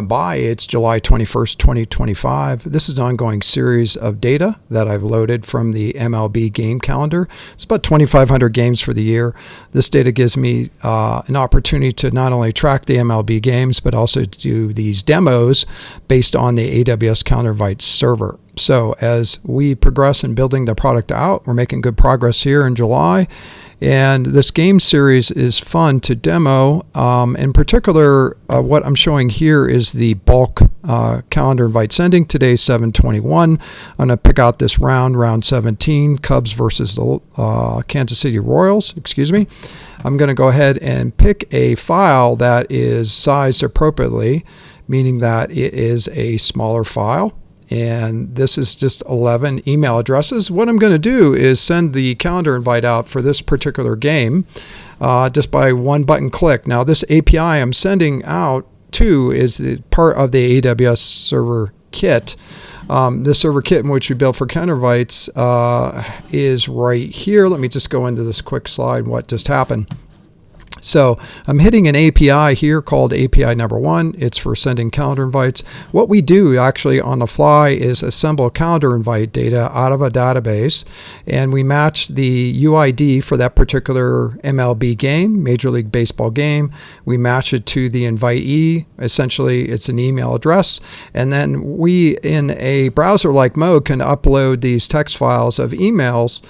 by. It's July 21st, 2025. This is an ongoing series of data that I've loaded from the MLB game calendar. It's about 2,500 games for the year. This data gives me an opportunity to not only track the MLB games, but also do these demos based on the AWS Calendar Invite server. So as we progress in building the product out, we're making good progress here in July. And this game series is fun to demo. In particular, what I'm showing here is the bulk calendar invite sending. Today's 7/21. I'm going to pick out this round 17, Cubs versus the Kansas City Royals. I'm going to go ahead and pick a file that is sized appropriately, meaning that it is a smaller file. And this is just 11 email addresses. What I'm going to do is send the calendar invite out for this particular game just by one button click. Now, this API I'm sending out to is part of the AWS server kit. This server kit in which we built for calendar invites is right here. Let me just go into this quick slide, what just happened. So I'm hitting an API here called API number 1. It's for sending calendar invites. What we do actually on the fly is assemble calendar invite data out of a database, and we match the UID for that particular MLB game, Major League Baseball game. We match it to the invitee. Essentially, it's an email address. And then we, in a browser-like mode, can upload these text files of emails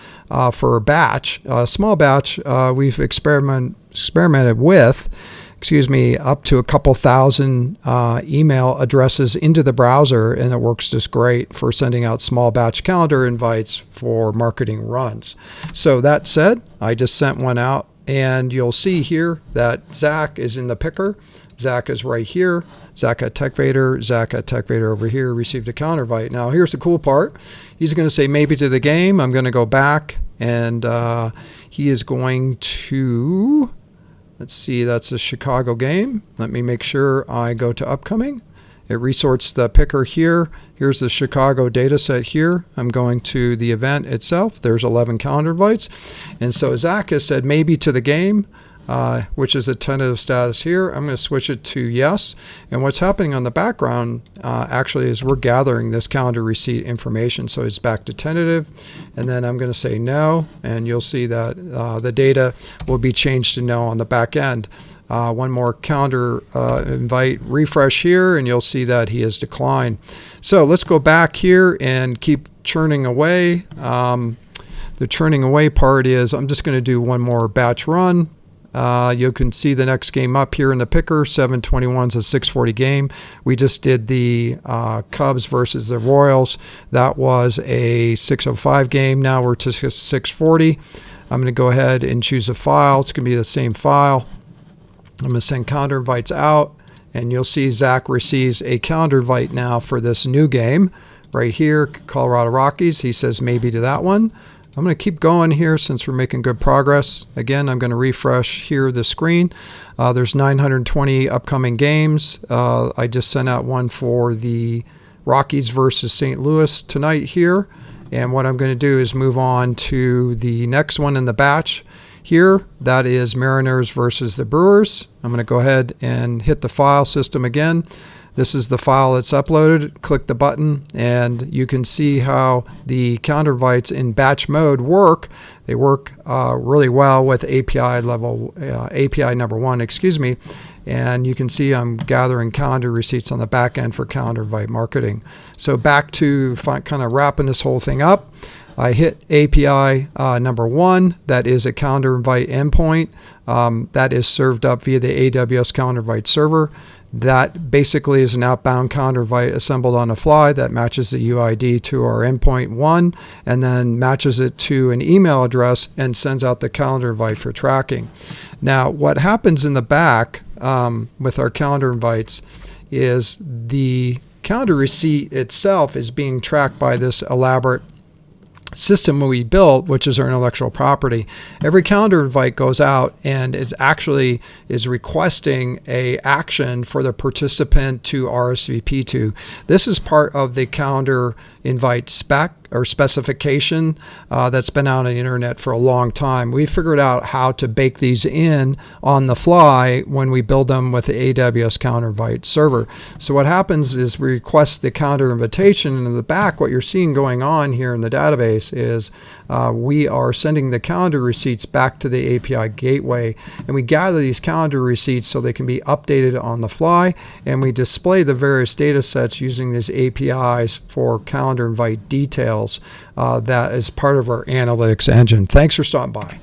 for a batch, a small batch. We've experimented with, up to a couple thousand email addresses into the browser, and it works just great for sending out small batch calendar invites for marketing runs. So that said, I just sent one out, and you'll see here that Zach is in the picker. Zach is right here. Zach at TechVader. Zach at TechVader over here received a calendar invite. Now here's the cool part. He's going to say maybe to the game. I'm going to go back, and he is going to, let's see, that's a Chicago game. Let me make sure I go to upcoming. It resorts the picker here. Here's the Chicago data set here. I'm going to the event itself. There's 11 calendar invites. And so Zach has said maybe to the game, which is a tentative status here. I'm going to switch it to yes. And what's happening on the background actually is we're gathering this calendar receipt information. So it's back to tentative. And then I'm going to say no. And you'll see that the data will be changed to no on the back end. One more calendar invite refresh here, and you'll see that he has declined. So let's go back here and keep churning away. The churning away part is I'm just going to do one more batch run. You can see the next game up here in the picker. 7/21 is a 6:40 game. We just did the Cubs versus the Royals. That was a 6:05 game. Now we're to 6:40. I'm going to go ahead and choose a file. It's going to be the same file. I'm going to send calendar invites out, and you'll see Zach receives a calendar invite now for this new game right here, Colorado Rockies. He says maybe to that one. I'm going to keep going here since we're making good progress. Again, I'm going to refresh here the screen. There's 920 upcoming games. I just sent out one for the Rockies versus St. Louis tonight here. And what I'm going to do is move on to the next one in the batch here. That is Mariners versus the Brewers. I'm going to go ahead and hit the file system again. This is the file that's uploaded. Click the button, and you can see how the calendar invites in batch mode work. They work really well with API number 1, and you can see I'm gathering calendar receipts on the back end for calendar invite marketing. So back to kind of wrapping this whole thing up. I hit API number 1. That is a calendar invite endpoint that is served up via the AWS calendar invite server. That basically is an outbound calendar invite assembled on the fly that matches the UID to our endpoint 1, and then matches it to an email address and sends out the calendar invite for tracking. Now, what happens in the back with our calendar invites is the calendar receipt itself is being tracked by this elaborate system we built, which is our intellectual property. Every calendar invite goes out, and it actually is requesting a action for the participant to RSVP to. This is part of the calendar invite spec. or specification that's been out on the internet for a long time. We figured out how to bake these in on the fly when we build them with the AWS calendar invite server. So what happens is we request the calendar invitation, and in the back what you're seeing going on here in the database is we are sending the calendar receipts back to the API gateway, and we gather these calendar receipts so they can be updated on the fly, and we display the various data sets using these APIs for calendar invite details. That is part of our analytics engine. Thanks for stopping by.